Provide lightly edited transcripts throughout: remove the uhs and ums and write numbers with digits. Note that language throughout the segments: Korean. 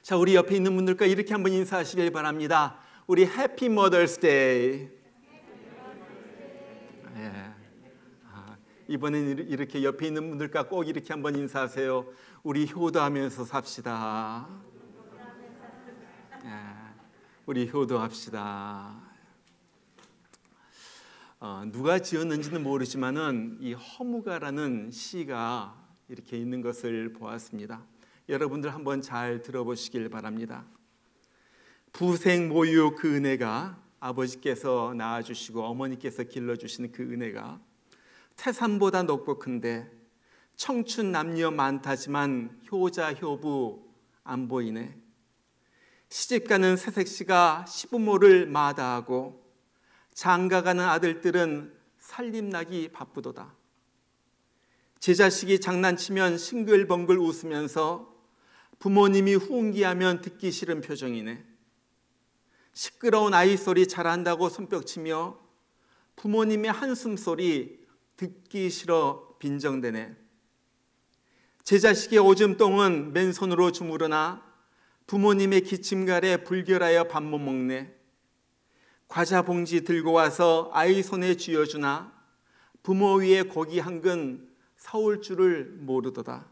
자, 우리 옆에 있는 분들과 이렇게 한번 인사하시길 바랍니다. 우리 해피 머더스 데이. 이번엔 이렇게 옆에 있는 분들과 꼭 이렇게 한번 인사하세요. 우리 효도하면서 삽시다. 우리 효도합시다. 누가 지었는지는 모르지만은 이 허무가라는 시가 이렇게 있는 것을 보았습니다. 여러분들 한번 잘 들어보시길 바랍니다. 부생 모유 그 은혜가, 아버지께서 낳아주시고 어머니께서 길러주신 그 은혜가 태산보다 높고 큰데 청춘 남녀 많다지만 효자 효부 안 보이네. 시집가는 새색시가 시부모를 마다하고 장가가는 아들들은 살림나기 바쁘도다. 제 자식이 장난치면 싱글벙글 웃으면서 부모님이 훈기하면 듣기 싫은 표정이네. 시끄러운 아이 소리 잘한다고 손뼉치며 부모님의 한숨 소리 듣기 싫어 빈정대네. 제 자식의 오줌똥은 맨손으로 주무르나 부모님의 기침갈에 불결하여 밥 못 먹네. 과자 봉지 들고 와서 아이 손에 쥐어주나 부모 위에 고기 한 근 사올 줄을 모르도다.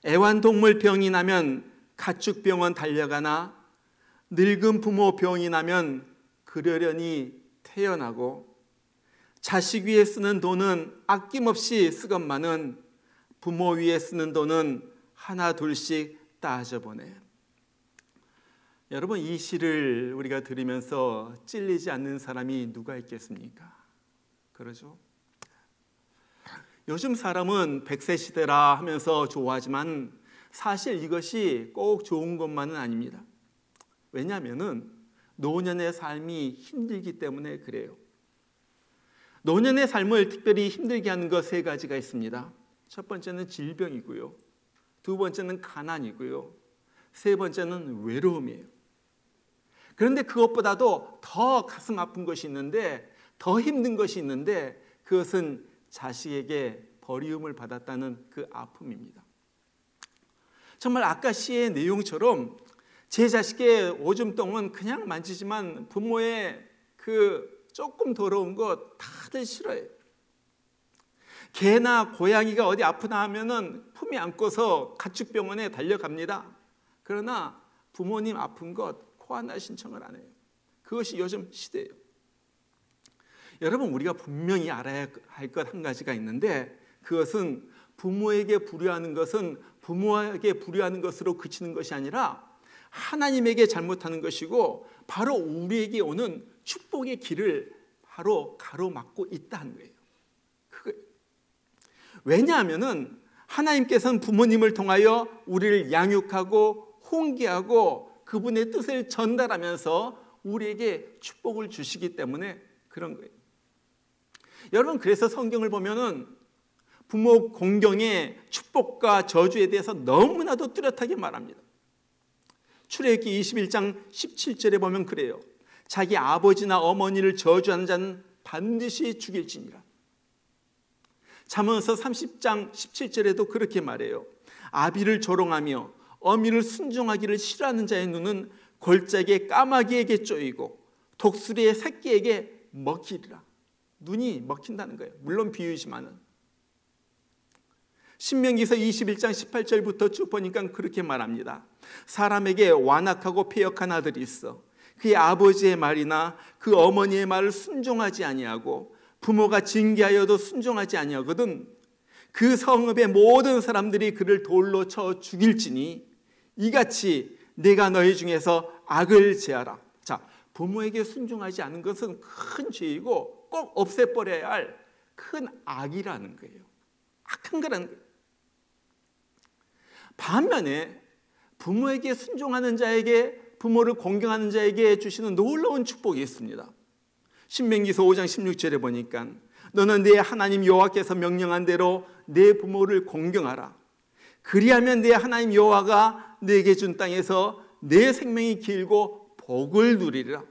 애완동물 병이 나면 가축병원 달려가나 늙은 부모 병이 나면 그러려니 태어나고 자식 위에 쓰는 돈은 아낌없이 쓰건만은 부모 위에 쓰는 돈은 하나 둘씩 따져보네. 여러분, 이 시를 우리가 들으면서 찔리지 않는 사람이 누가 있겠습니까? 그러죠? 요즘 사람은 100세 시대라 하면서 좋아하지만 사실 이것이 꼭 좋은 것만은 아닙니다. 왜냐하면 노년의 삶이 힘들기 때문에 그래요. 노년의 삶을 특별히 힘들게 하는 것 세 가지가 있습니다. 첫 번째는 질병이고요. 두 번째는 가난이고요. 세 번째는 외로움이에요. 그런데 그것보다도 더 가슴 아픈 것이 있는데, 더 힘든 것이 있는데, 그것은 자식에게 버리움을 받았다는 그 아픔입니다. 정말 아까 시의 내용처럼 제 자식의 오줌똥은 그냥 만지지만 부모의 그 조금 더러운 것 다들 싫어해요. 개나 고양이가 어디 아프다 하면은 품에 안고서 가축병원에 달려갑니다. 그러나 부모님 아픈 것 코 하나 신청을 안 해요. 그것이 요즘 시대예요. 여러분, 우리가 분명히 알아야 할 것 한 가지가 있는데, 그것은 부모에게 불효하는 것은 부모에게 불효하는 것으로 그치는 것이 아니라 하나님에게 잘못하는 것이고, 바로 우리에게 오는 축복의 길을 바로 가로막고 있다는 거예요. 그거예요. 왜냐하면 하나님께서는 부모님을 통하여 우리를 양육하고 훈계하고 그분의 뜻을 전달하면서 우리에게 축복을 주시기 때문에 그런 거예요. 여러분, 그래서 성경을 보면은 부모 공경의 축복과 저주에 대해서 너무나도 뚜렷하게 말합니다. 출애굽기 21장 17절에 보면 그래요. 자기 아버지나 어머니를 저주하는 자는 반드시 죽일지니라. 잠언서 30장 17절에도 그렇게 말해요. 아비를 조롱하며 어미를 순종하기를 싫어하는 자의 눈은 골짜기의 까마귀에게 쪼이고 독수리의 새끼에게 먹히리라. 눈이 먹힌다는 거예요. 물론 비유이지만은. 신명기서 21장 18절부터 쭉 보니까 그렇게 말합니다. 사람에게 완악하고 패역한 아들이 있어. 그의 아버지의 말이나 그 어머니의 말을 순종하지 아니하고 부모가 징계하여도 순종하지 아니하거든 그 성읍의 모든 사람들이 그를 돌로 쳐 죽일지니 이같이 내가 너희 중에서 악을 제하라. 자, 부모에게 순종하지 않은 것은 큰 죄이고 꼭 없애버려야 할 큰 악이라는 거예요. 악한 거라는 거예요. 반면에 부모에게 순종하는 자에게, 부모를 공경하는 자에게 주시는 놀라운 축복이 있습니다. 신명기서 5장 16절에 보니까 너는 네 하나님 여호와께서 명령한 대로 내 부모를 공경하라. 그리하면 내 하나님 여호와가 네게 준 땅에서 내 생명이 길고 복을 누리리라.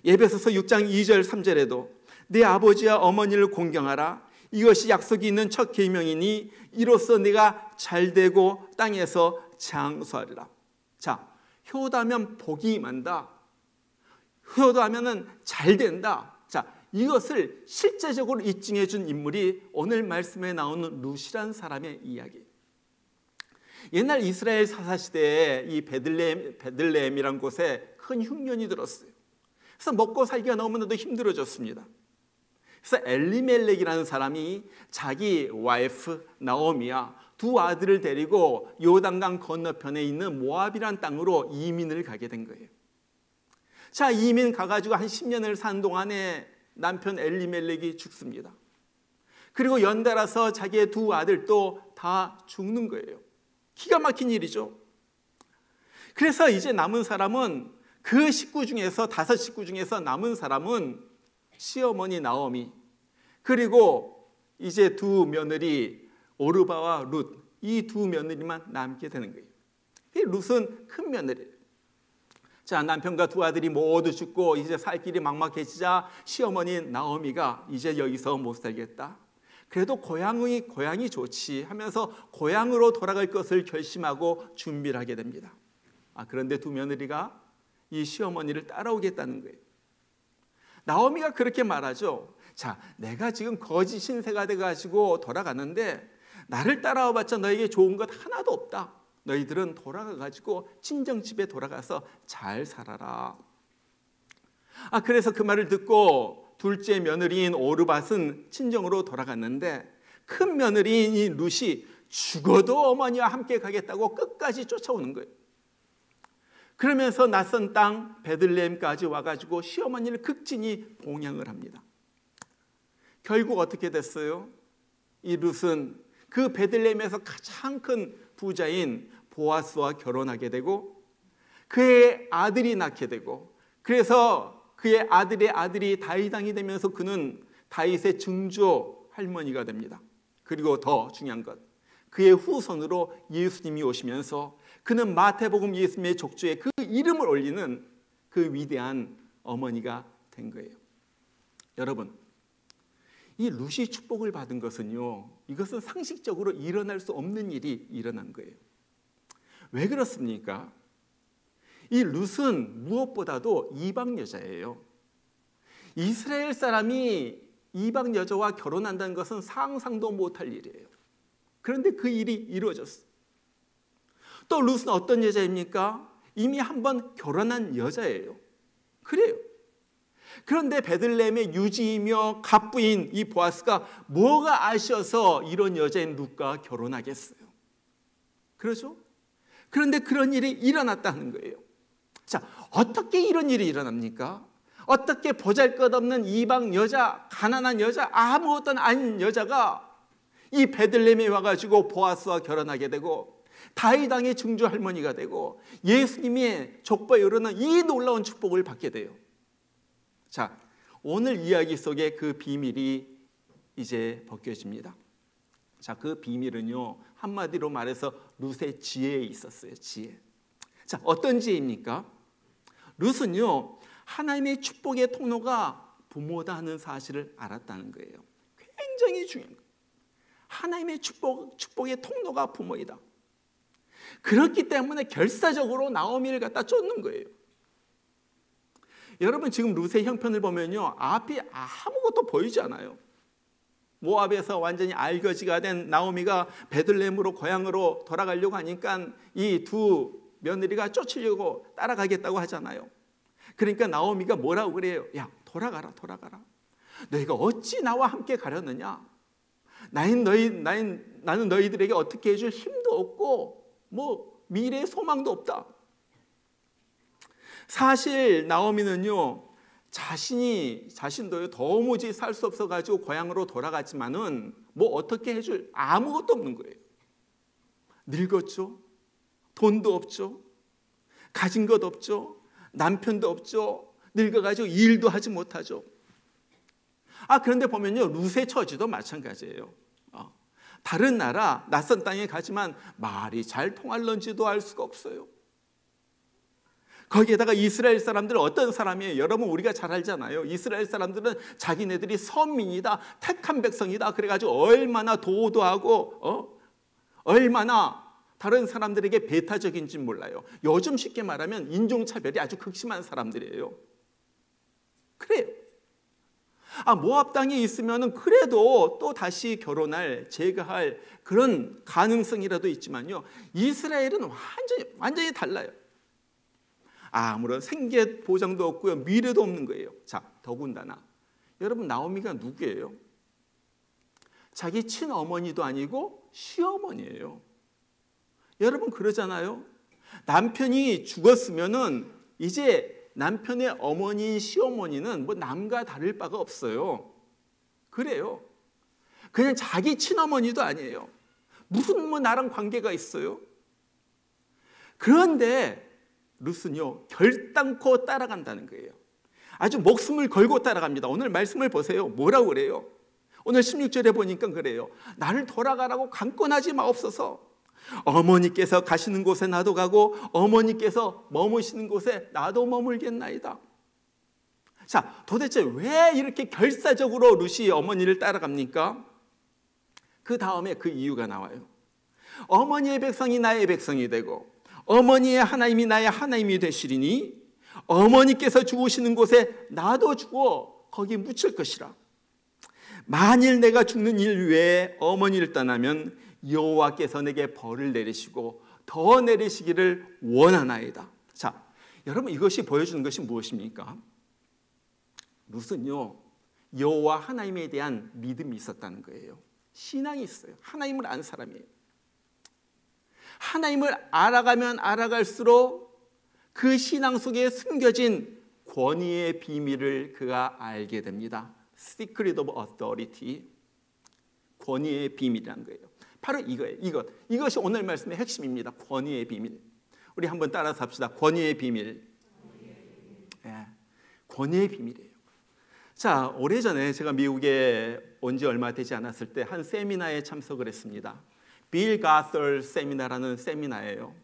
에베소서 6장 2절 3절에도 내 아버지와 어머니를 공경하라. 이것이 약속이 있는 첫 계명이니 이로써 네가 잘되고 땅에서 장수하리라. 자, 효도하면 복이 임한다. 효도하면은 잘 된다. 자, 이것을 실제적으로 입증해 준 인물이 오늘 말씀에 나오는 룻이란 사람의 이야기. 옛날 이스라엘 사사시대에 이 베들레헴이란 곳에 큰 흉년이 들었어요. 그래서 먹고 살기가 너무나도 힘들어졌습니다. 그래서 엘리멜렉이라는 사람이 자기 와이프 나오미와 두 아들을 데리고 요단강 건너편에 있는 모압이란 땅으로 이민을 가게 된 거예요. 자, 이민 가가지고 한 10년을 산 동안에 남편 엘리멜렉이 죽습니다. 그리고 연달아서 자기의 두 아들도 다 죽는 거예요. 기가 막힌 일이죠. 그래서 이제 남은 사람은 그 식구 중에서 5식구 중에서 남은 사람은 시어머니 나오미, 그리고 이제 두 며느리 오르바와 룻, 이 두 며느리만 남게 되는 거예요. 이 룻은 큰 며느리예요. 자, 남편과 두 아들이 모두 죽고 이제 살 길이 막막해지자 시어머니 나오미가 이제 여기서 못 살겠다. 그래도 고향이 좋지 하면서 고향으로 돌아갈 것을 결심하고 준비를 하게 됩니다. 그런데 두 며느리가 이 시어머니를 따라오겠다는 거예요. 나오미가 그렇게 말하죠. 자, 내가 지금 거지 신세가 돼가지고 돌아가는데 나를 따라와봤자 너에게 좋은 것 하나도 없다. 너희들은 돌아가가지고 친정집에 돌아가서 잘 살아라. 그래서 그 말을 듣고 둘째 며느리인 오르밧은 친정으로 돌아갔는데 큰 며느리인 이 룻이 죽어도 어머니와 함께 가겠다고 끝까지 쫓아오는 거예요. 그러면서 낯선 땅 베들레헴까지 와가지고 시어머니를 극진히 봉양을 합니다. 결국 어떻게 됐어요? 이 룻은 그 베들레헴에서 가장 큰 부자인 보아스와 결혼하게 되고 그의 아들이 낳게 되고, 그래서 그의 아들의 아들이 다윗 왕이 되면서 그는 다윗의 증조 할머니가 됩니다. 그리고 더 중요한 것, 그의 후손으로 예수님이 오시면서 그는 마태복음 예수님의 족주에 그 이름을 올리는 그 위대한 어머니가 된 거예요. 여러분, 이 룻이 축복을 받은 것은요, 이것은 상식적으로 일어날 수 없는 일이 일어난 거예요. 왜 그렇습니까? 이 룻은 무엇보다도 이방 여자예요. 이스라엘 사람이 이방 여자와 결혼한다는 것은 상상도 못할 일이에요. 그런데 그 일이 이루어졌어요. 또 룻은 어떤 여자입니까? 이미 한번 결혼한 여자예요. 그래요. 그런데 베들레헴의 유지이며 갑부인 이 보아스가 뭐가 아쉬워서 이런 여자인 룻과 결혼하겠어요? 그렇죠? 그런데 그런 일이 일어났다는 거예요. 자, 어떻게 이런 일이 일어납니까? 어떻게 보잘것없는 이방 여자, 가난한 여자, 아무것도 아닌 여자가 이 베들레헴에 와가지고 보아스와 결혼하게 되고 다윗 왕의 증조 할머니가 되고 예수님의 족보에 이르는 이 놀라운 축복을 받게 돼요. 자, 오늘 이야기 속에 그 비밀이 이제 벗겨집니다. 자, 그 비밀은요, 한마디로 말해서 룻의 지혜에 있었어요. 지혜. 자, 어떤 지혜입니까? 룻은요, 하나님의 축복의 통로가 부모다 하는 사실을 알았다는 거예요. 굉장히 중요한 거예요. 하나님의 축복의 통로가 부모이다. 그렇기 때문에 결사적으로 나오미를 갖다 쫓는 거예요. 여러분, 지금 룻의 형편을 보면요, 앞이 아무것도 보이지 않아요. 모압에서 완전히 알거지가 된 나오미가 베들레헴으로 고향으로 돌아가려고 하니까 이 두 며느리가 쫓으려고 따라가겠다고 하잖아요. 그러니까 나오미가 뭐라고 그래요? 야, 돌아가라. 너희가 어찌 나와 함께 가려느냐? 나는 너희들에게 어떻게 해줄 힘도 없고 뭐 미래의 소망도 없다. 사실 나오미는요, 자신도 도무지 살 수 없어가지고 고향으로 돌아갔지만은 뭐 어떻게 해줄 아무것도 없는 거예요. 늙었죠. 돈도 없죠. 가진 것 없죠. 남편도 없죠. 늙어가지고 일도 하지 못하죠. 그런데 보면요, 룻의 처지도 마찬가지예요. 다른 나라, 낯선 땅에 가지만 말이 잘 통할런지도 알 수가 없어요. 거기에다가 이스라엘 사람들은 어떤 사람이에요? 여러분, 우리가 잘 알잖아요. 이스라엘 사람들은 자기네들이 선민이다, 택한 백성이다. 그래가지고 얼마나 도도하고 얼마나 다른 사람들에게 배타적인지 몰라요. 요즘 쉽게 말하면 인종차별이 아주 극심한 사람들이에요. 그래요. 모압 땅에 있으면은 그래도 또 다시 결혼할, 재가할 그런 가능성이라도 있지만요, 이스라엘은 완전히 달라요. 아무런 생계 보장도 없고요, 미래도 없는 거예요. 자, 더군다나 여러분, 나오미가 누구예요? 자기 친어머니도 아니고 시어머니예요. 여러분 그러잖아요. 남편이 죽었으면은 이제 남편의 어머니, 시어머니는 뭐 남과 다를 바가 없어요. 그래요. 그냥 자기 친어머니도 아니에요. 무슨 뭐 나랑 관계가 있어요? 그런데 룻은요, 결단코 따라간다는 거예요. 아주 목숨을 걸고 따라갑니다. 오늘 말씀을 보세요. 뭐라고 그래요? 오늘 16절에 보니까 그래요. 나를 돌아가라고 강권하지 마옵소서. 어머니께서 가시는 곳에 나도 가고 어머니께서 머무시는 곳에 나도 머물겠나이다. 자, 도대체 왜 이렇게 결사적으로 룻이 어머니를 따라갑니까? 그 다음에 그 이유가 나와요. 어머니의 백성이 나의 백성이 되고 어머니의 하나님이 나의 하나님이 되시리니 어머니께서 죽으시는 곳에 나도 죽어 거기 묻힐 것이라. 만일 내가 죽는 일 외에 어머니를 떠나면 여호와께서 내게 벌을 내리시고 더 내리시기를 원하나이다. 자, 여러분 이것이 보여주는 것이 무엇입니까? 룻은요, 여호와 하나님에 대한 믿음이 있었다는 거예요. 신앙이 있어요. 하나님을 아는 사람이에요. 하나님을 알아가면 알아갈수록 그 신앙 속에 숨겨진 권위의 비밀을 그가 알게 됩니다. Secret of Authority, 권위의 비밀이라는 거예요. 바로 이거예요. 이것이 오늘 말씀의 핵심입니다. 권위의 비밀. 우리 한번 따라서 합시다. 권위의 비밀. 네, 권위의 비밀이에요. 자, 오래전에 제가 미국에 온 지 얼마 되지 않았을 때 한 세미나에 참석을 했습니다. 빌 가설 세미나라는 세미나예요.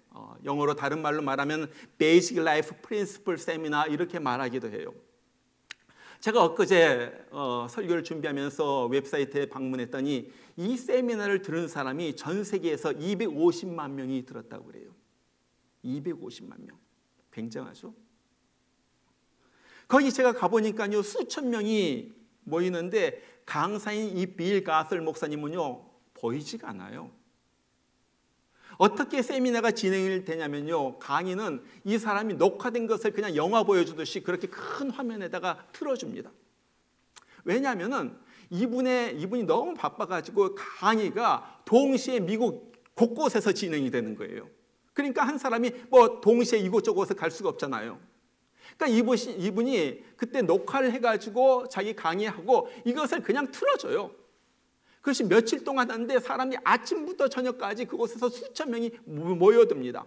영어로 다른 말로 말하면 Basic Life Principle 세미나 이렇게 말하기도 해요. 제가 엊그제 설교를 준비하면서 웹사이트에 방문했더니 이 세미나를 들은 사람이 전 세계에서 250만 명이 들었다고 그래요. 250만 명. 굉장하죠? 거기 제가 가보니까요, 수천 명이 모이는데 강사인 이 빌 가설 목사님은요, 보이지가 않아요. 어떻게 세미나가 진행이 되냐면요, 강의는 이 사람이 녹화된 것을 그냥 영화 보여주듯이 그렇게 큰 화면에다가 틀어줍니다. 왜냐하면은 이분이 너무 바빠가지고 강의가 동시에 미국 곳곳에서 진행이 되는 거예요. 그러니까 한 사람이 뭐 동시에 이곳저곳에 갈 수가 없잖아요. 그러니까 이분이 그때 녹화를 해가지고 자기 강의하고 이것을 그냥 틀어줘요. 그것이 며칠 동안 하는데 사람이 아침부터 저녁까지 그곳에서 수천 명이 모여듭니다.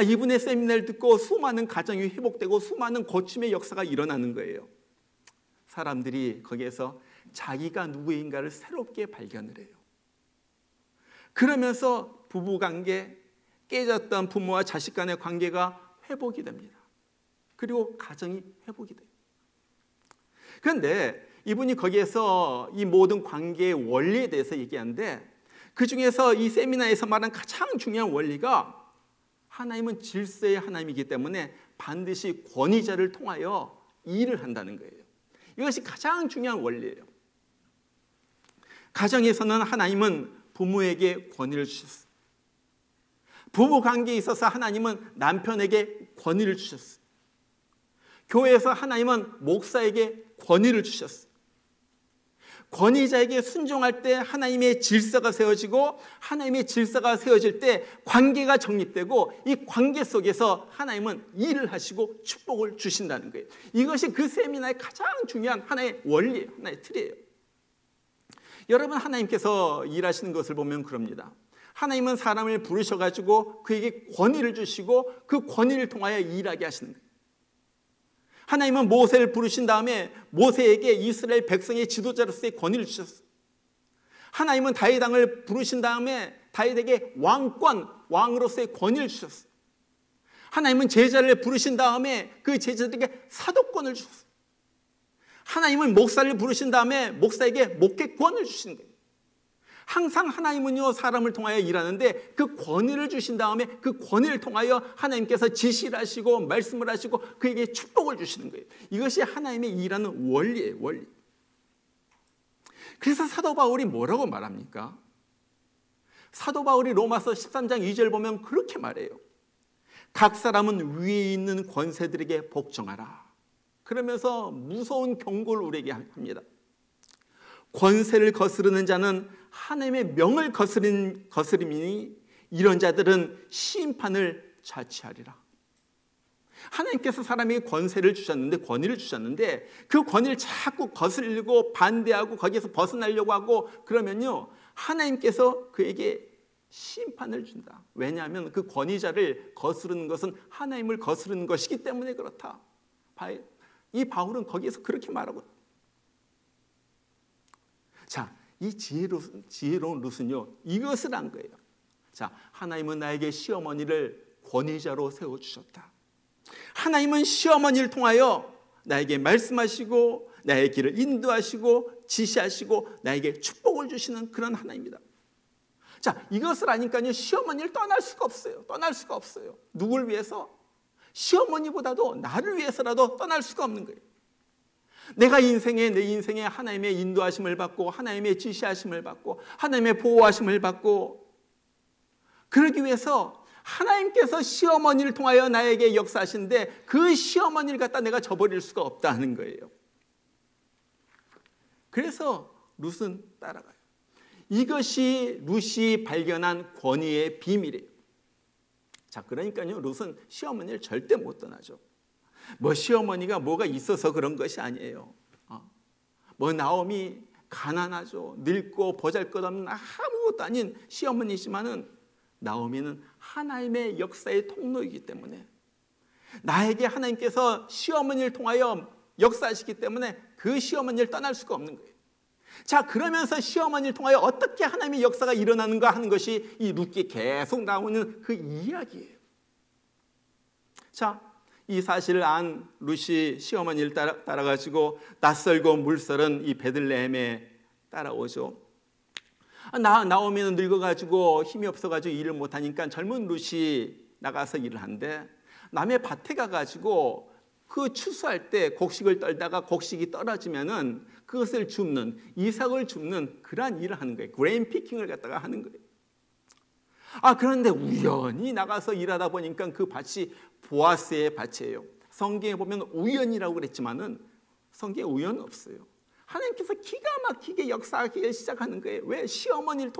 이분의 세미나를 듣고 수많은 가정이 회복되고 수많은 고침의 역사가 일어나는 거예요. 사람들이 거기에서 자기가 누구인가를 새롭게 발견을 해요. 그러면서 부부관계, 깨졌던 부모와 자식 간의 관계가 회복이 됩니다. 그리고 가정이 회복이 돼요. 그런데 이분이 거기에서 이 모든 관계의 원리에 대해서 얘기하는데 그 중에서 이 세미나에서 말한 가장 중요한 원리가 하나님은 질서의 하나님이기 때문에 반드시 권위자를 통하여 일을 한다는 거예요. 이것이 가장 중요한 원리예요. 가정에서는 하나님은 부모에게 권위를 주셨어요. 부부 관계에 있어서 하나님은 남편에게 권위를 주셨어요. 교회에서 하나님은 목사에게 권위를 주셨어요. 권위자에게 순종할 때 하나님의 질서가 세워지고 하나님의 질서가 세워질 때 관계가 정립되고 이 관계 속에서 하나님은 일을 하시고 축복을 주신다는 거예요. 이것이 그 세미나의 가장 중요한 하나의 원리예요. 하나의 틀이에요. 여러분, 하나님께서 일하시는 것을 보면 그럽니다. 하나님은 사람을 부르셔가지고 그에게 권위를 주시고 그 권위를 통하여 일하게 하시는 거예요. 하나님은 모세를 부르신 다음에 모세에게 이스라엘 백성의 지도자로서의 권위를 주셨어요. 하나님은 다윗 왕을 부르신 다음에 다윗에게 왕으로서의 권위를 주셨어요. 하나님은 제자를 부르신 다음에 그 제자들에게 사도권을 주셨어요. 하나님은 목사를 부르신 다음에 목사에게 목회권을 주신 거예요. 항상 하나님은요 사람을 통하여 일하는데 그 권위를 주신 다음에 그 권위를 통하여 하나님께서 지시를 하시고 말씀을 하시고 그에게 축복을 주시는 거예요. 이것이 하나님의 일하는 원리예요, 원리. 그래서 사도 바울이 뭐라고 말합니까? 사도 바울이 로마서 13장 2절 보면 그렇게 말해요. 각 사람은 위에 있는 권세들에게 복종하라. 그러면서 무서운 경고를 우리에게 합니다. 권세를 거스르는 자는 하나님의 명을 거스름이니 이런 자들은 심판을 자취하리라. 하나님께서 사람에게 권세를 주셨는데, 권위를 주셨는데 그 권위를 자꾸 거스르고 반대하고 거기에서 벗어나려고 하고 그러면요 하나님께서 그에게 심판을 준다. 왜냐하면 그 권위자를 거스르는 것은 하나님을 거스르는 것이기 때문에 그렇다. 이 바울은 거기에서 그렇게 말하고, 자, 이 지혜로운 룻은요 이것을 한 거예요. 자, 하나님은 나에게 시어머니를 권위자로 세워주셨다. 하나님은 시어머니를 통하여 나에게 말씀하시고 나의 길을 인도하시고 지시하시고 나에게 축복을 주시는 그런 하나님입니다. 자, 이것을 아니까요 시어머니를 떠날 수가 없어요. 떠날 수가 없어요. 누굴 위해서? 시어머니보다도 나를 위해서라도 떠날 수가 없는 거예요. 내가 내 인생에 하나님의 인도하심을 받고 하나님의 지시하심을 받고 하나님의 보호하심을 받고 그러기 위해서 하나님께서 시어머니를 통하여 나에게 역사하시는데 그 시어머니를 갖다 내가 저버릴 수가 없다는 거예요. 그래서 룻은 따라가요. 이것이 룻이 발견한 권위의 비밀이에요. 자, 그러니까요 룻은 시어머니를 절대 못 떠나죠. 뭐 시어머니가 뭐가 있어서 그런 것이 아니에요. 뭐 나오미 가난하죠. 늙고 보잘것없는 아무것도 아닌 시어머니지만은 나오미는 하나님의 역사의 통로이기 때문에 나에게 하나님께서 시어머니를 통하여 역사하시기 때문에 그 시어머니를 떠날 수가 없는 거예요. 자, 그러면서 시어머니를 통하여 어떻게 하나님의 역사가 일어나는가 하는 것이 이 룻기에 계속 나오는 그 이야기예요. 자, 이 사실을 안 룻이 시어머니를 따라가지고 낯설고 물설은 이 베들레헴에 따라오죠. 나오미는 늙어가지고 힘이 없어가지고 일을 못하니까 젊은 룻이 나가서 일을 하는데 남의 밭에 가가지고 그 추수할 때 곡식을 떨다가 곡식이 떨어지면은 그것을 줍는, 이삭을 줍는 그러한 일을 하는 거예요. 그레인 피킹을 갖다가 하는 거예요. 그런데 우연히 나가서 일하다 보니까 그 밭이 보아스의 밭이에요. 성경에 보면 우연이라고 그랬지만은 성경에 우연은 없어요. 하나님께서 기가 막히게 역사하기 시작하는 거예요. 왜? 시어머니를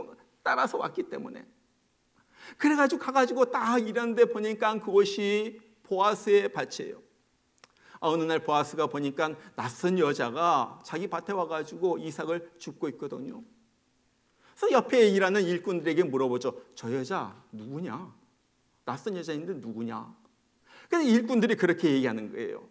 따라서 왔기 때문에. 그래가지고 가가지고 딱 일하는데 보니까 그곳이 보아스의 밭이에요. 어느 날 보아스가 보니까 낯선 여자가 자기 밭에 와가지고 이삭을 줍고 있거든요. 그래서 옆에 일하는 일꾼들에게 물어보죠. 저 여자 누구냐? 낯선 여자인데 누구냐? 그래서 일꾼들이 그렇게 얘기하는 거예요.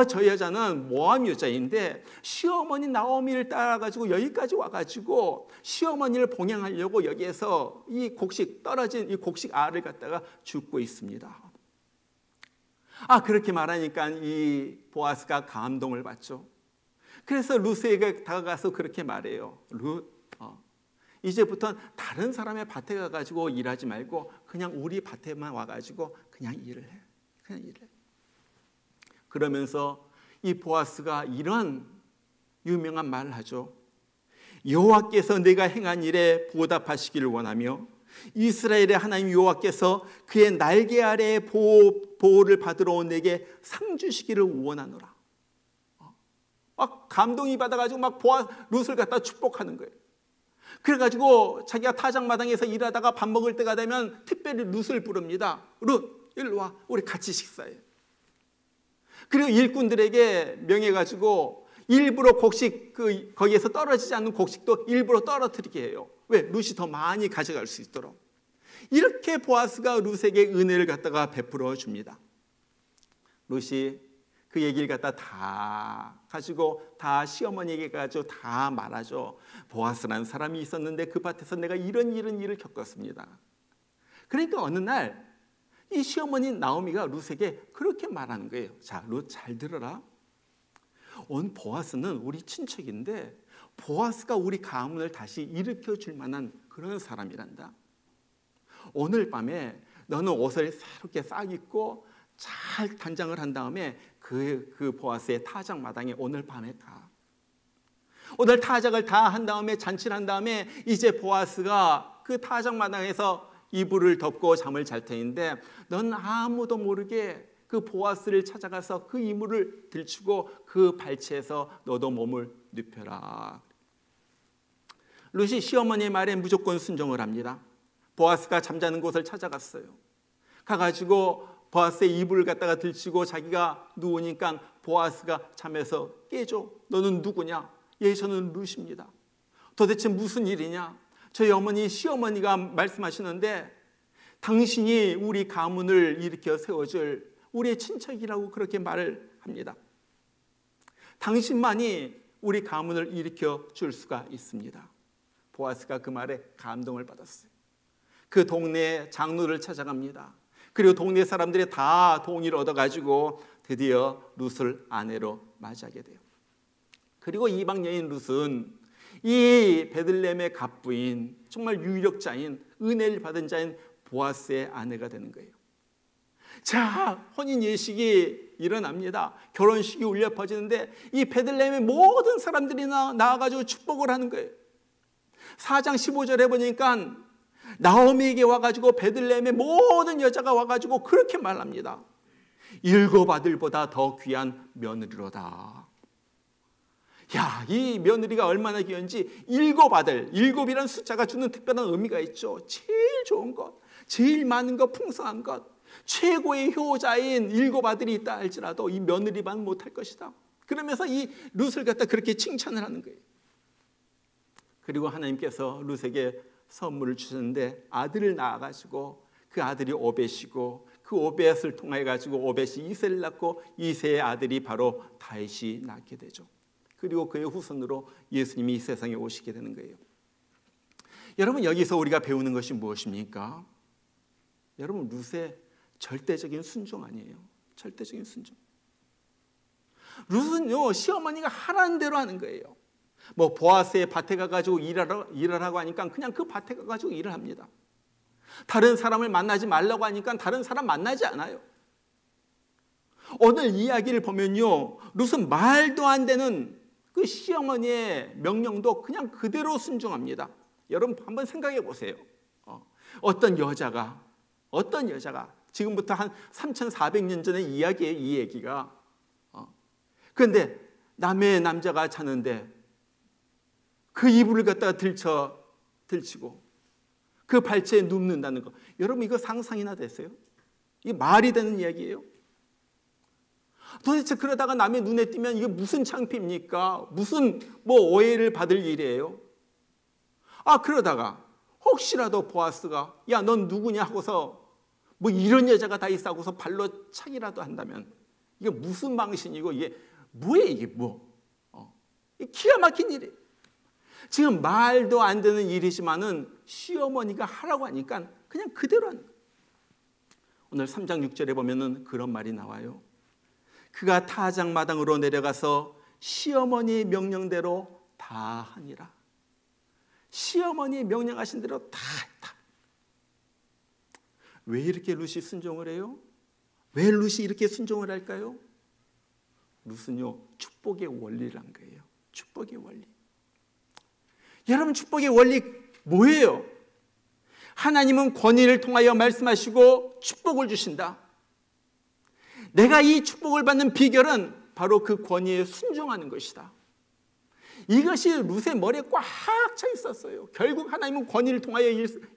저 여자는 모함 여자인데 시어머니 나오미를 따라가지고 여기까지 와가지고 시어머니를 봉양하려고 여기에서 이 곡식 떨어진 이 곡식 알을 갖다가 줍고 있습니다. 그렇게 말하니까 이 보아스가 감동을 받죠. 그래서 룻에게 다가가서 그렇게 말해요. 룻, 이제부터 다른 사람의 밭에 가가지고 일하지 말고 그냥 우리 밭에만 와가지고 그냥 일을 해. 그냥 일을 해. 그러면서 이 보아스가 이런 유명한 말을 하죠. 여호와께서 내가 행한 일에 보답하시기를 원하며 이스라엘의 하나님 여호와께서 그의 날개 아래에 보호를 받으러 온 내게 상 주시기를 원하노라. 막 감동이 받아가지고 막 룻을 갖다 축복하는 거예요. 그래가지고 자기가 타작마당에서 일하다가 밥 먹을 때가 되면 특별히 룻을 부릅니다. 룻, 일로 와, 우리 같이 식사해. 그리고 일꾼들에게 명해가지고 일부러 곡식 거기에서 떨어지지 않는 곡식도 일부러 떨어뜨리게 해요. 왜? 룻이 더 많이 가져갈 수 있도록. 이렇게 보아스가 룻에게 은혜를 갖다가 베풀어 줍니다. 룻이 그 얘기를 갖다 다 가지고 다 시어머니에게 가지고 다 말하죠. 보아스라는 사람이 있었는데 그 밭에서 내가 이런 일을 겪었습니다. 그러니까 어느 날 이 시어머니 나오미가 룻에게 그렇게 말하는 거예요. 자, 룻 잘 들어라. 온 보아스는 우리 친척인데 보아스가 우리 가문을 다시 일으켜 줄 만한 그런 사람이란다. 오늘 밤에 너는 옷을 새롭게 싹 입고 잘 단장을 한 다음에 그 보아스의 타작 마당에 오늘 밤에 가. 오늘 타작을 다 한 다음에 잔치를 한 다음에 이제 보아스가 그 타작 마당에서 이불을 덮고 잠을 잘 터인데 넌 아무도 모르게 그 보아스를 찾아가서 그 이불을 들추고 그 발치에서 너도 몸을 눕혀라. 룻이 시어머니의 말에 무조건 순종을 합니다. 보아스가 잠자는 곳을 찾아갔어요. 가가지고 보아스의 이불을 갖다가 들치고 자기가 누우니까 보아스가 잠에서 깨져. 너는 누구냐? 예, 저는 룻입니다. 도대체 무슨 일이냐? 저희 어머니 시어머니가 말씀하시는데 당신이 우리 가문을 일으켜 세워줄 우리의 친척이라고 그렇게 말을 합니다. 당신만이 우리 가문을 일으켜 줄 수가 있습니다. 보아스가 그 말에 감동을 받았어요. 그 동네 장로를 찾아갑니다. 그리고 동네 사람들이 다 동의를 얻어가지고 드디어 룻을 아내로 맞이하게 돼요. 그리고 이방 여인 룻은 이 베들레헴의 갑부인 정말 유력자인 은혜를 받은 자인 보아스의 아내가 되는 거예요. 자, 혼인 예식이 일어납니다. 결혼식이 울려 퍼지는데 이 베들레헴의 모든 사람들이 나와가지고 축복을 하는 거예요. 4장 15절에 보니까 나오미에게 와가지고 베들레헴의 모든 여자가 와가지고 그렇게 말합니다. 7 아들보다 더 귀한 며느리로다. 야, 이 며느리가 얼마나 귀한지 7 아들, 7이라는 숫자가 주는 특별한 의미가 있죠. 제일 좋은 것, 제일 많은 것, 풍성한 것, 최고의 효자인 7 아들이 있다 할지라도 이 며느리만 못할 것이다. 그러면서 이 룻을 갖다 그렇게 칭찬을 하는 거예요. 그리고 하나님께서 룻에게 선물을 주셨는데 아들을 낳아가지고 그 아들이 오벳이고 그 오벳을 통해 가지고 오벳이 이새를 낳고 이새의 아들이 바로 다윗이 낳게 되죠. 그리고 그의 후손으로 예수님이 이 세상에 오시게 되는 거예요. 여러분, 여기서 우리가 배우는 것이 무엇입니까? 여러분, 룻의 절대적인 순종 아니에요. 절대적인 순종. 룻은요, 시어머니가 하라는 대로 하는 거예요. 뭐 보아스의 밭에 가가지고 일하라고 하니까 그냥 그 밭에 가가지고 일을 합니다. 다른 사람을 만나지 말라고 하니까 다른 사람 만나지 않아요. 오늘 이야기를 보면요, 룻은 말도 안 되는 그 시어머니의 명령도 그냥 그대로 순종합니다. 여러분 한번 생각해 보세요. 어떤 여자가 지금부터 한 3,400년 전의 이야기예요. 이 얘기가. 그런데 남의 남자가 자는데 그 이불을 갖다가 들치고 그 발치에 눕는다는 거. 여러분 이거 상상이나 됐어요? 이게 말이 되는 이야기예요? 도대체 그러다가 남의 눈에 띄면 이게 무슨 창피입니까? 무슨 오해를 받을 일이에요? 그러다가 혹시라도 보아스가 야, 넌 누구냐 하고서 이런 여자가 다 있어 하고서 발로 차기라도 한다면 이게 무슨 망신이고 이게 뭐예요? 이게 이게 기가 막힌 일이에요. 지금 말도 안 되는 일이지만은 시어머니가 하라고 하니까 그냥 그대로 하는 거예요. 오늘 3장 6절에 보면은 그런 말이 나와요. 그가 타작 마당으로 내려가서 시어머니의 명령대로 다 하니라. 시어머니의 명령하신 대로 다 했다. 왜 이렇게 룻이 순종을 해요? 왜 룻이 이렇게 순종을 할까요? 룻은요, 축복의 원리를 한 거예요. 축복의 원리. 여러분, 축복의 원리 뭐예요? 하나님은 권위를 통하여 말씀하시고 축복을 주신다. 내가 이 축복을 받는 비결은 바로 그 권위에 순종하는 것이다. 이것이 룻의 머리에 꽉 차 있었어요. 결국 하나님은 권위를 통하여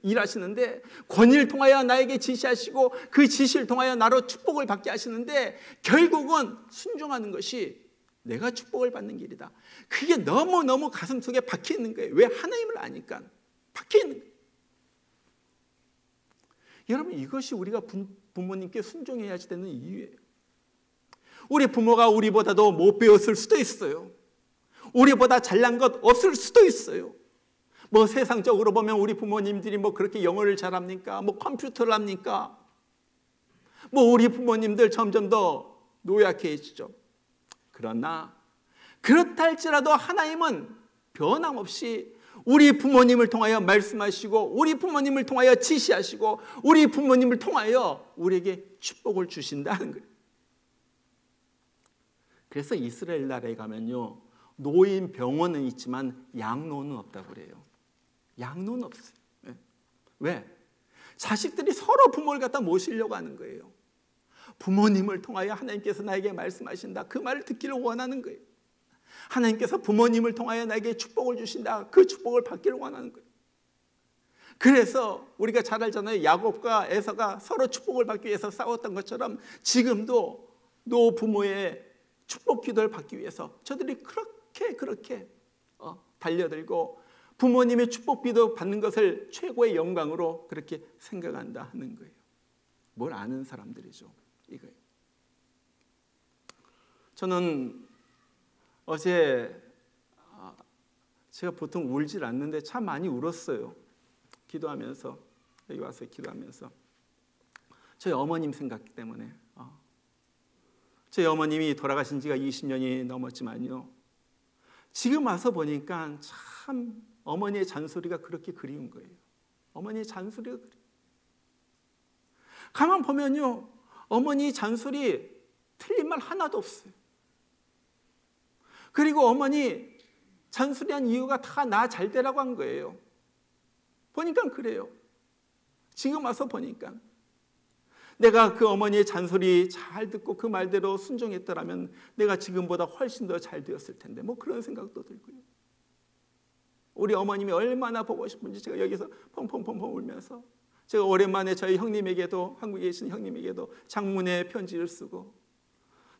일하시는데 권위를 통하여 나에게 지시하시고 그 지시를 통하여 나로 축복을 받게 하시는데 결국은 순종하는 것이 내가 축복을 받는 길이다. 그게 너무너무 가슴속에 박혀 있는 거예요. 왜? 하나님을 아니까 박혀 있는 거예요. 여러분, 이것이 우리가 부모님께 순종해야지 되는 이유예요. 우리 부모가 우리보다도 못 배웠을 수도 있어요. 우리보다 잘난 것 없을 수도 있어요. 세상적으로 보면 우리 부모님들이 그렇게 영어를 잘합니까? 컴퓨터를 합니까? 우리 부모님들 점점 더 노약해지죠. 그러나 그렇다 할지라도 하나님은 변함없이 우리 부모님을 통하여 말씀하시고 우리 부모님을 통하여 지시하시고 우리 부모님을 통하여 우리에게 축복을 주신다는 거예요. 그래서 이스라엘 나라에 가면요, 노인 병원은 있지만 양로는 없다고 그래요. 양로는 없어요. 왜? 자식들이 서로 부모를 갖다 모시려고 하는 거예요. 부모님을 통하여 하나님께서 나에게 말씀하신다, 그 말을 듣기를 원하는 거예요. 하나님께서 부모님을 통하여 나에게 축복을 주신다, 그 축복을 받기를 원하는 거예요. 그래서 우리가 잘 알잖아요. 야곱과 에서가 서로 축복을 받기 위해서 싸웠던 것처럼 지금도 노부모의 축복 기도를 받기 위해서 저들이 그렇게 달려들고 부모님의 축복 기도 받는 것을 최고의 영광으로 그렇게 생각한다 하는 거예요. 뭘 아는 사람들이죠, 이거예요. 저는 어제 제가 보통 울질 않는데 참 많이 울었어요. 기도하면서, 여기 와서 기도하면서 저희 어머님 생각 때문에. 저희 어머님이 돌아가신 지가 20년이 넘었지만요, 지금 와서 보니까 참 어머니의 잔소리가 그렇게 그리운 거예요. 어머니의 잔소리가 그리워. 가만 보면요, 어머니 잔소리 틀린 말 하나도 없어요. 그리고 어머니 잔소리한 이유가 다 나 잘 되라고 한 거예요. 보니까 그래요. 지금 와서 보니까 내가 그 어머니의 잔소리 잘 듣고 그 말대로 순종했더라면 내가 지금보다 훨씬 더 잘 되었을 텐데, 뭐 그런 생각도 들고요. 우리 어머님이 얼마나 보고 싶은지 제가 여기서 펑펑펑펑 울면서, 제가 오랜만에 저희 형님에게도, 한국에 계신 형님에게도 장문의 편지를 쓰고,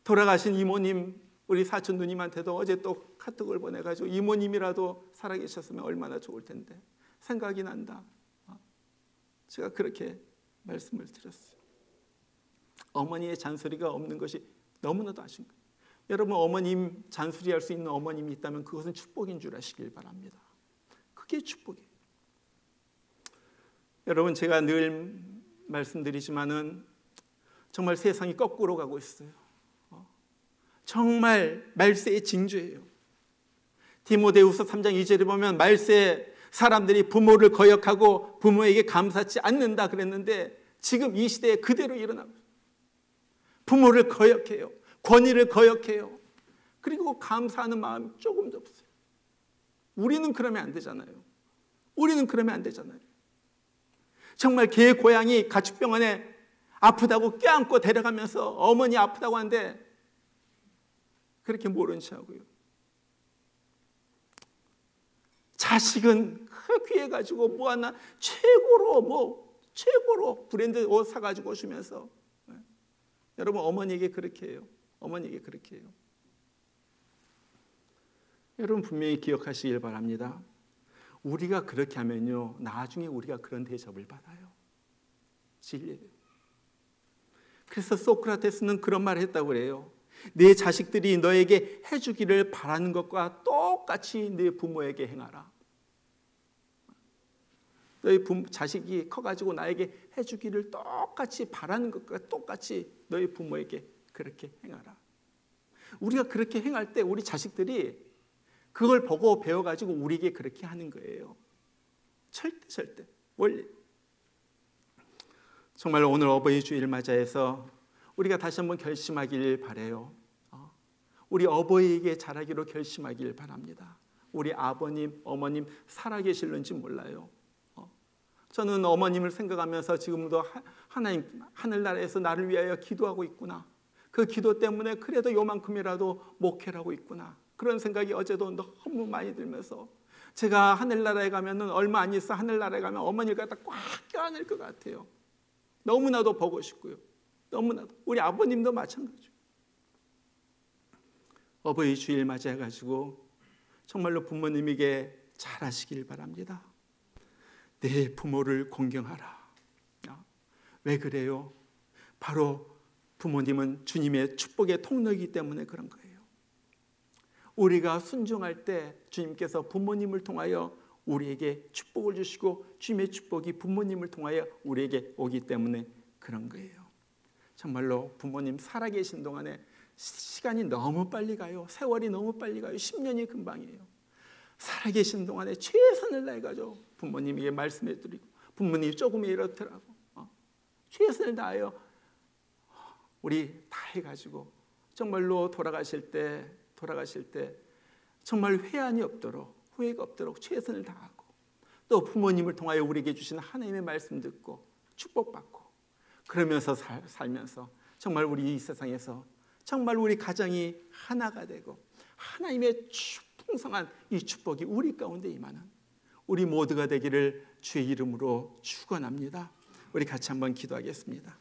돌아가신 이모님, 우리 사촌 누님한테도 어제 또 카톡을 보내가지고 이모님이라도 살아계셨으면 얼마나 좋을 텐데 생각이 난다. 제가 그렇게 말씀을 드렸어요. 어머니의 잔소리가 없는 것이 너무나도 아쉬운 거예요. 여러분, 어머님 잔소리할 수 있는 어머님이 있다면 그것은 축복인 줄 아시길 바랍니다. 그게 축복이에요. 여러분, 제가 늘 말씀드리지만은 정말 세상이 거꾸로 가고 있어요. 정말 말세의 징조예요. 디모데후서 3장 2절에 보면 말세 사람들이 부모를 거역하고 부모에게 감사치 않는다 그랬는데 지금 이 시대에 그대로 일어나고 있어요. 부모를 거역해요. 권위를 거역해요. 그리고 감사하는 마음이 조금도 없어요. 우리는 그러면 안 되잖아요. 우리는 그러면 안 되잖아요. 정말 개 고양이 가축병원에 아프다고 껴안고 데려가면서 어머니 아프다고 하는데 그렇게 모른 척하고요. 자식은 그 귀해가지고 뭐 하나 최고로 브랜드 옷 사가지고 주면서, 여러분 어머니에게 그렇게 해요. 어머니에게 그렇게 해요. 여러분 분명히 기억하시길 바랍니다. 우리가 그렇게 하면요, 나중에 우리가 그런 대접을 받아요. 진리예요. 그래서 소크라테스는 그런 말을 했다고 그래요. 내 자식들이 너에게 해주기를 바라는 것과 똑같이 내 부모에게 행하라. 너희 자식이 커가지고 나에게 해주기를 똑같이 바라는 것과 똑같이 너희 부모에게 그렇게 행하라. 우리가 그렇게 행할 때 우리 자식들이 그걸 보고 배워가지고 우리에게 그렇게 하는 거예요. 절대 원리. 정말 오늘 어버이 주일 맞이해서 우리가 다시 한번 결심하길 바라요. 우리 어버이에게 잘하기로 결심하길 바랍니다. 우리 아버님, 어머님 살아계실는지 몰라요. 저는 어머님을 생각하면서 지금도 하나님 하늘나라에서 나를 위하여 기도하고 있구나. 그 기도 때문에 그래도 요만큼이라도 목회를 하고 있구나. 그런 생각이 어제도 너무 많이 들면서 제가 하늘나라에 가면은 얼마 안 있어 하늘나라에 가면 어머니를 갖다 꽉 껴안을 것 같아요. 너무나도 보고 싶고요. 너무나도. 우리 아버님도 마찬가지죠. 어버이 주일 맞이해가지고 정말로 부모님에게 잘하시길 바랍니다. 내 부모를 공경하라. 왜 그래요? 바로 부모님은 주님의 축복의 통로이기 때문에 그런 거예요. 우리가 순종할 때 주님께서 부모님을 통하여 우리에게 축복을 주시고 주님의 축복이 부모님을 통하여 우리에게 오기 때문에 그런 거예요. 정말로 부모님 살아계신 동안에 시간이 너무 빨리 가요. 세월이 너무 빨리 가요. 10년이 금방이에요. 살아계신 동안에 최선을 다해가지고 부모님에게 말씀해드리고, 부모님이 조금 이렇더라고, 최선을 다하여 우리 다 해가지고 정말로 돌아가실 때 정말 회한이 없도록, 후회가 없도록 최선을 다하고, 또 부모님을 통하여 우리에게 주신 하나님의 말씀 듣고 축복받고, 그러면서 살면서 정말 우리 이 세상에서 정말 우리 가정이 하나가 되고 하나님의 풍성한 이 축복이 우리 가운데 임하는 우리 모두가 되기를 주의 이름으로 축원합니다. 우리 같이 한번 기도하겠습니다.